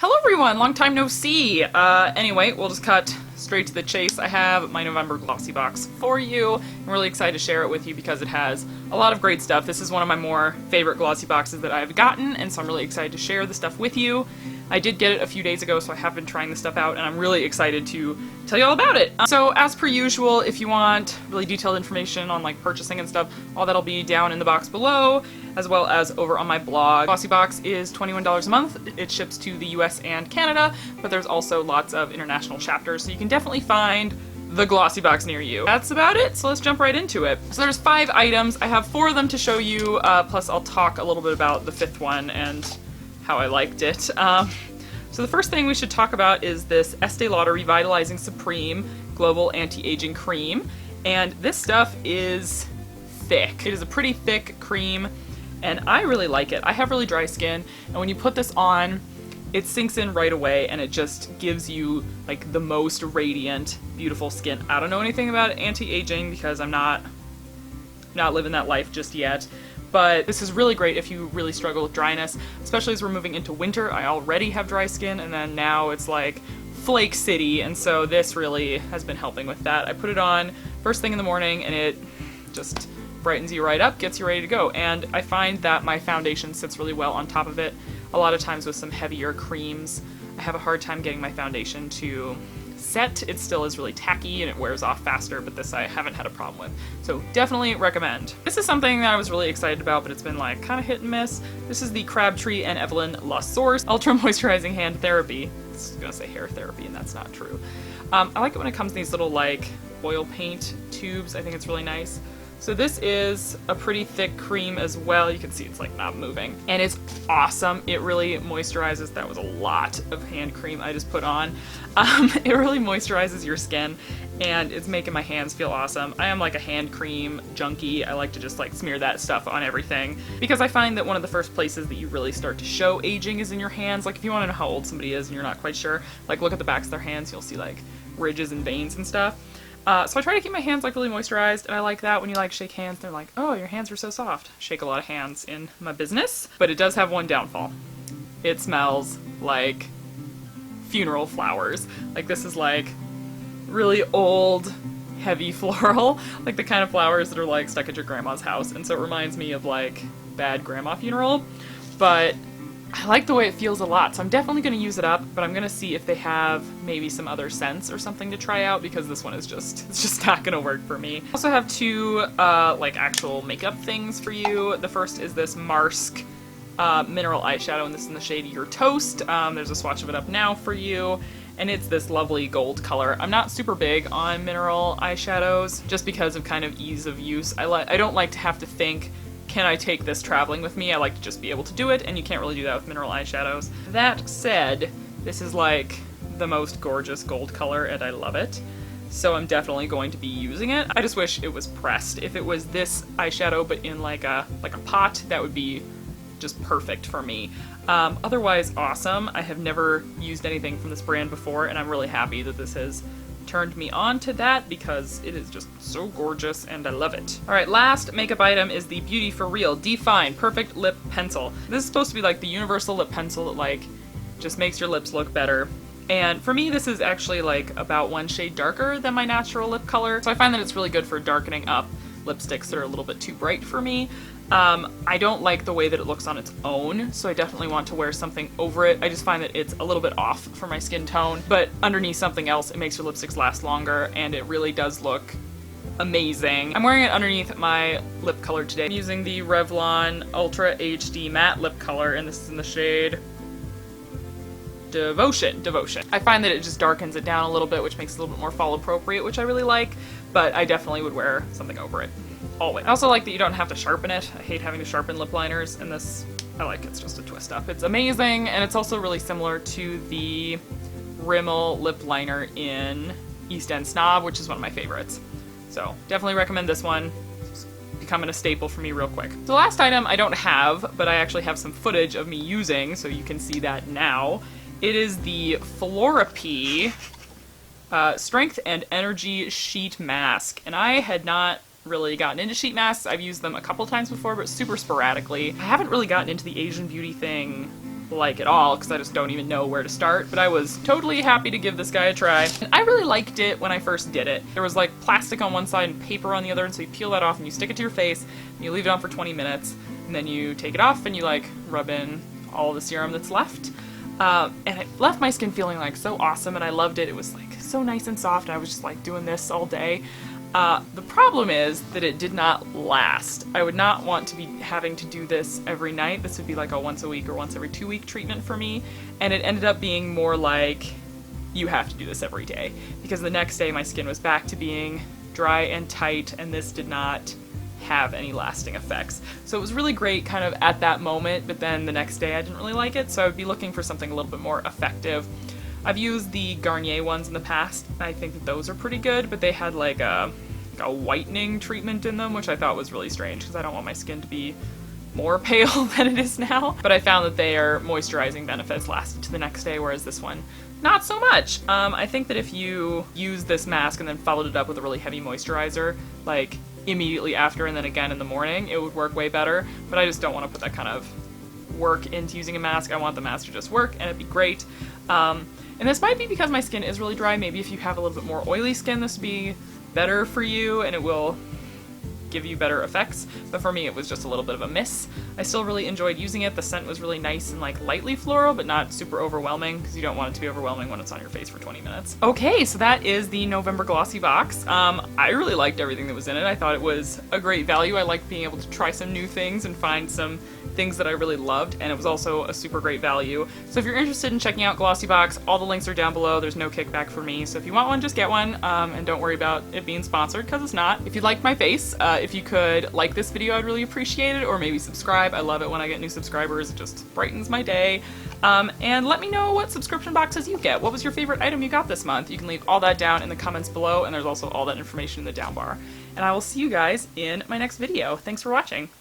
Hello everyone, long time no see. Anyway, we'll just cut straight to the chase. I have my November Glossybox for you. I'm really excited to share it with you because it has a lot of great stuff. This is one of my more favorite Glossyboxes that I've gotten, and so I'm really excited to share the stuff with you. I did get it a few days ago, so I have been trying this stuff out, and I'm really excited to tell you all about it. So as per usual, if you want really detailed information on like purchasing and stuff, all that'll be down in the box below, as well as over on my blog. Glossybox is $21 a month. It ships to the US and Canada, but there's also lots of international chapters, so you can definitely find the Glossybox near you. That's about it, so let's jump right into it. So there's 5 items. I have 4 of them to show you, plus I'll talk a little bit about the 5th one and how I liked it. So the first thing we should talk about is this Este Lauder Revitalizing Supreme Global Anti-Aging Cream, and this stuff is thick. It is a pretty thick cream, and I really like it. I have really dry skin, and when you put this on, it sinks in right away, and it just gives you like the most radiant, beautiful skin. I don't know anything about anti-aging because I'm not living that life just yet, but this is really great if you really struggle with dryness, especially as we're moving into winter. I already have dry skin, and then now it's like Flake City, and so this really has been helping with that. I put it on first thing in the morning, and it just brightens you right up, gets you ready to go, and I find that my foundation sits really well on top of it. A lot of times with some heavier creams, I have a hard time getting my foundation to set. It still is really tacky and it wears off faster, but this I haven't had a problem with. So definitely recommend. This is something that I was really excited about, but it's been like kind of hit and miss. This is the Crabtree and Evelyn La Source Ultra Moisturizing Hand Therapy. I was gonna say hair therapy, and that's not true. I like it when it comes in these little like oil paint tubes. I think it's really nice. So this is a pretty thick cream as well. You can see it's like not moving. And it's awesome. It really moisturizes. That was a lot of hand cream I just put on. It really moisturizes your skin, and it's making my hands feel awesome. I am like a hand cream junkie. I like to just like smear that stuff on everything because I find that one of the first places that you really start to show aging is in your hands. Like if you want to know how old somebody is and you're not quite sure, like look at the backs of their hands, you'll see like ridges and veins and stuff. So I try to keep my hands like really moisturized, and I like that when you like shake hands, they're like, oh, your hands are so soft. Shake a lot of hands in my business, but it does have one downfall. It smells like funeral flowers. Like this is like really old, heavy floral, like the kind of flowers that are like stuck at your grandma's house, and so it reminds me of like bad grandma funeral, but I like the way it feels a lot, so I'm definitely going to use it up, but I'm going to see if they have maybe some other scents or something to try out, because this one is it's just not going to work for me. I also have 2 like actual makeup things for you. The first is this Maersk mineral eyeshadow, and this is in the shade Your Toast. There's a swatch of it up now for you, and it's this lovely gold color. I'm not super big on mineral eyeshadows just because of kind of ease of use. I don't like to have to think, can I take this traveling with me? I like to just be able to do it, and you can't really do that with mineral eyeshadows. That said, this is like the most gorgeous gold color, and I love it. So I'm definitely going to be using it. I just wish it was pressed. If it was this eyeshadow but in like a pot, that would be just perfect for me. Otherwise, awesome. I have never used anything from this brand before, and I'm really happy that this has turned me on to that because it is just so gorgeous and I love it. Alright, last makeup item is the Beauty for Real Define Perfect Lip Pencil. This is supposed to be like the universal lip pencil that like just makes your lips look better. And for me, this is actually like about 1 shade darker than my natural lip color, so I find that it's really good for darkening up lipsticks that are a little bit too bright for me. I don't like the way that it looks on its own, so I definitely want to wear something over it. I just find that it's a little bit off for my skin tone, but underneath something else, it makes your lipsticks last longer, and it really does look amazing. I'm wearing it underneath my lip color today. I'm using the Revlon Ultra HD Matte Lip Color, and this is in the shade Devotion. I find that it just darkens it down a little bit, which makes it a little bit more fall appropriate, which I really like, but I definitely would wear something over it. Always. I also like that you don't have to sharpen it. I hate having to sharpen lip liners, and this, I like it's just a twist up. It's amazing, and it's also really similar to the Rimmel lip liner in East End Snob, which is one of my favorites. So definitely recommend this one. It's becoming a staple for me real quick. So the last item I don't have, but I actually have some footage of me using, so you can see that now. It is the Flora Strength and Energy Sheet Mask, and I had not really gotten into sheet masks. I've used them a couple times before, but super sporadically. I haven't really gotten into the Asian beauty thing like at all because I just don't even know where to start, but I was totally happy to give this guy a try. And I really liked it when I first did it. There was like plastic on one side and paper on the other, and so you peel that off and you stick it to your face and you leave it on for 20 minutes, and then you take it off and you like rub in all the serum that's left. And it left my skin feeling like so awesome, and I loved it. It was like so nice and soft. I was just like doing this all day. The problem is that it did not last. I would not want to be having to do this every night. This would be like a once a week or once every 2 week treatment for me, and it ended up being more like you have to do this every day, because the next day my skin was back to being dry and tight, and this did not have any lasting effects. So it was really great kind of at that moment, but then the next day I didn't really like it, so I would be looking for something a little bit more effective. I've used the Garnier ones in the past, and I think that those are pretty good, but they had like a whitening treatment in them, which I thought was really strange because I don't want my skin to be more pale than it is now. But I found that their moisturizing benefits lasted to the next day, whereas this one, not so much. I think that if you use this mask and then followed it up with a really heavy moisturizer, like immediately after and then again in the morning, it would work way better, but I just don't want to put that kind of work into using a mask. I want the mask to just work and it'd be great. And this might be because my skin is really dry. Maybe if you have a little bit more oily skin, this would be better for you and it will give you better effects, but for me it was just a little bit of a miss. I still really enjoyed using it. The scent was really nice and like lightly floral, but not super overwhelming, because you don't want it to be overwhelming when it's on your face for 20 minutes. Okay, so that is the November Glossybox. I really liked everything that was in it. I thought it was a great value. I liked being able to try some new things and find some things that I really loved, and it was also a super great value. So if you're interested in checking out Glossybox, all the links are down below. There's no kickback for me, so if you want one, just get one, and don't worry about it being sponsored, because it's not. If you liked my face, if you could like this video, I'd really appreciate it, or maybe subscribe. I love it when I get new subscribers. It just brightens my day. And let me know what subscription boxes you get. What was your favorite item you got this month? You can leave all that down in the comments below, and there's also all that information in the down bar. And I will see you guys in my next video. Thanks for watching.